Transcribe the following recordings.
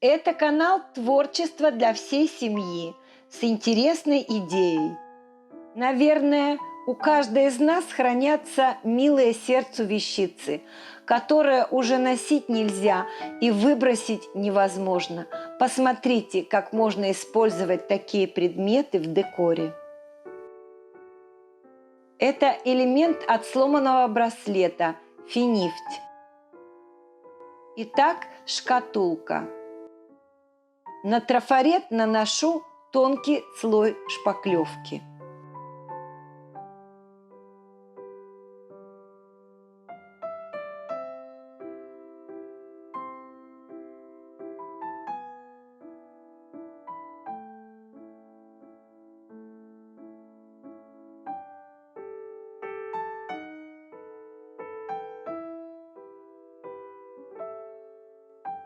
Это канал творчества для всей семьи с интересной идеей. Наверное, у каждой из нас хранятся милые сердцу вещицы, которые уже носить нельзя и выбросить невозможно. Посмотрите, как можно использовать такие предметы в декоре. Это элемент от сломанного браслета «Финифть». Итак, шкатулка. На трафарет наношу тонкий слой шпаклевки.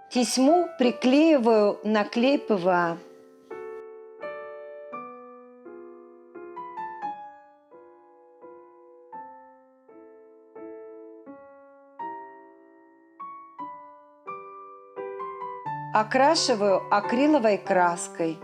Тесьму приклеиваю на клей ПВА. Окрашиваю акриловой краской.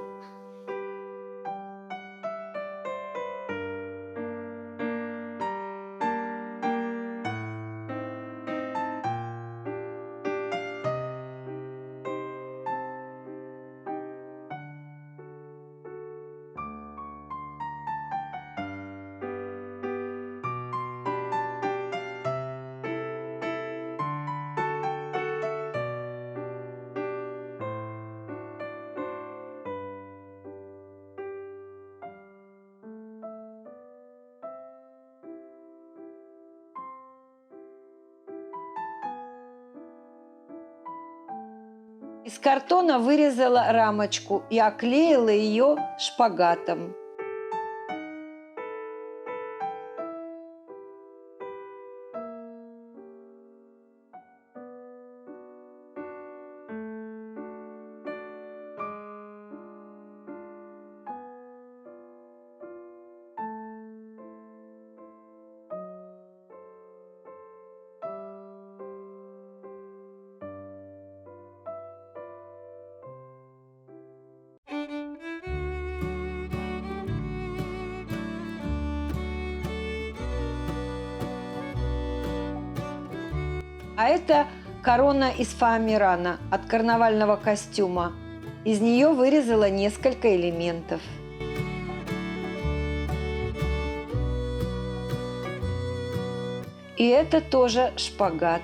Из картона вырезала рамочку и оклеила ее шпагатом. А это корона из фоамирана от карнавального костюма. Из нее вырезала несколько элементов. И это тоже шпагат.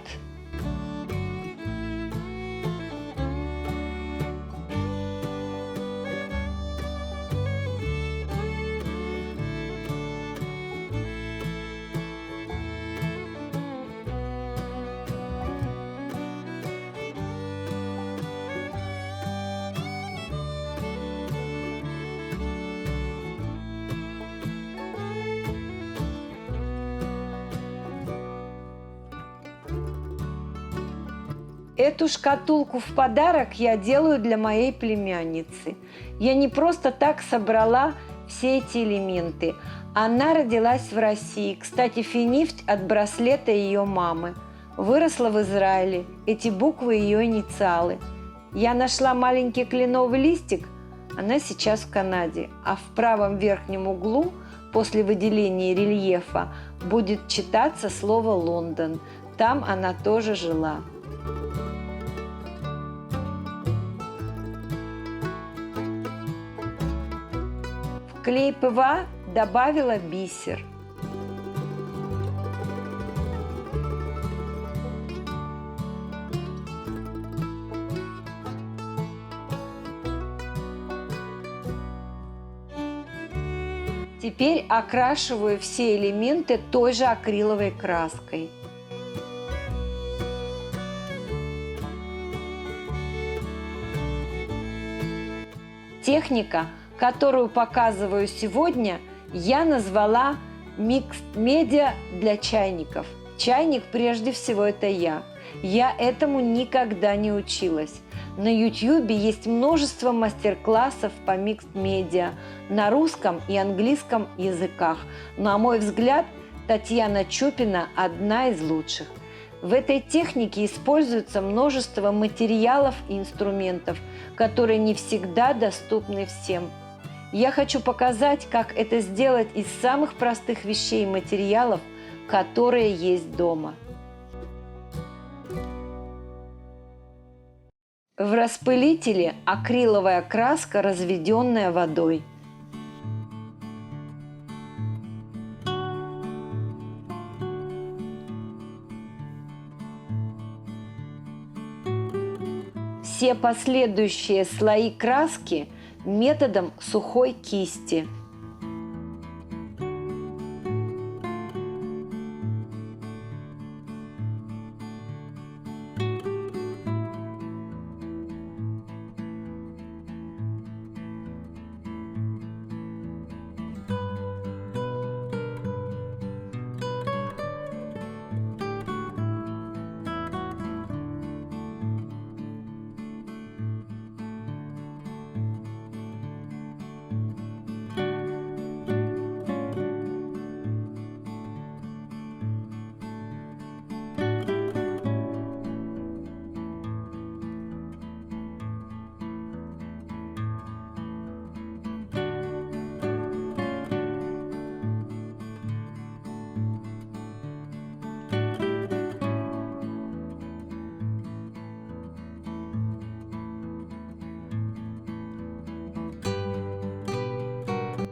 Эту шкатулку в подарок я делаю для моей племянницы. Я не просто так собрала все эти элементы. Она родилась в России. Кстати, Финифть от браслета ее мамы. Выросла в Израиле. Эти буквы ее инициалы. Я нашла маленький кленовый листик. Она сейчас в Канаде. А в правом верхнем углу, после выделения рельефа, будет читаться слово «Лондон». Там она тоже жила. В клей ПВА добавила бисер. Теперь окрашиваю все элементы той же акриловой краской. Техника, которую показываю сегодня, я назвала микс-медиа для чайников. Чайник прежде всего это я. Я этому никогда не училась. На YouTube есть множество мастер-классов по микс-медиа на русском и английском языках. На мой взгляд, Татьяна Чупина одна из лучших. В этой технике используется множество материалов и инструментов, которые не всегда доступны всем. Я хочу показать, как это сделать из самых простых вещей и материалов, которые есть дома. В распылителе акриловая краска, разведенная водой. Все последующие слои краски методом сухой кисти.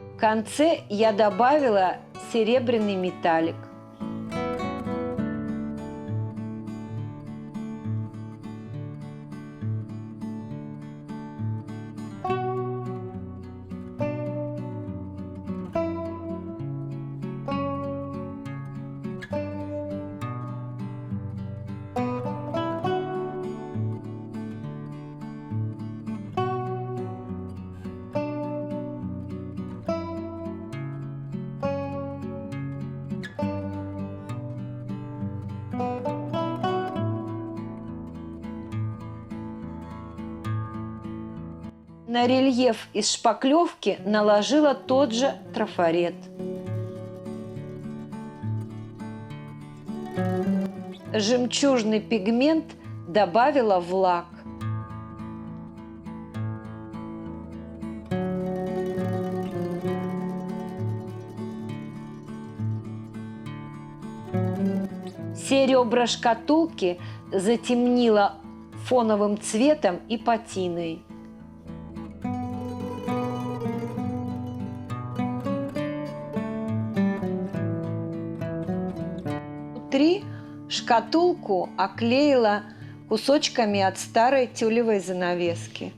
В конце я добавила серебряный металлик. На рельеф из шпаклевки наложила тот же трафарет. Жемчужный пигмент добавила в лак. Все ребра шкатулки затемнила фоновым цветом и патиной. Внутри шкатулку оклеила кусочками от старой тюлевой занавески.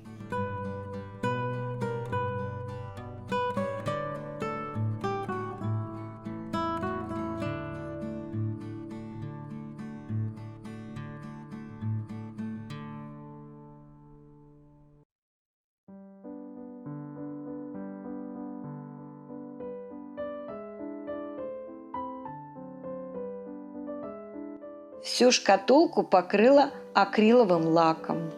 Всю шкатулку покрыла акриловым лаком.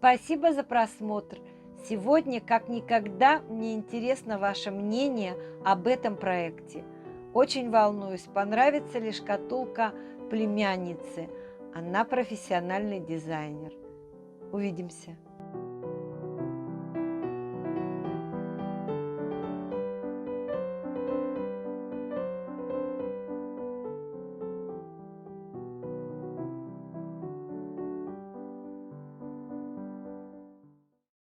Спасибо за просмотр. Сегодня, как никогда, мне интересно ваше мнение об этом проекте. Очень волнуюсь, понравится ли шкатулка племянницы. Она профессиональный дизайнер. Увидимся.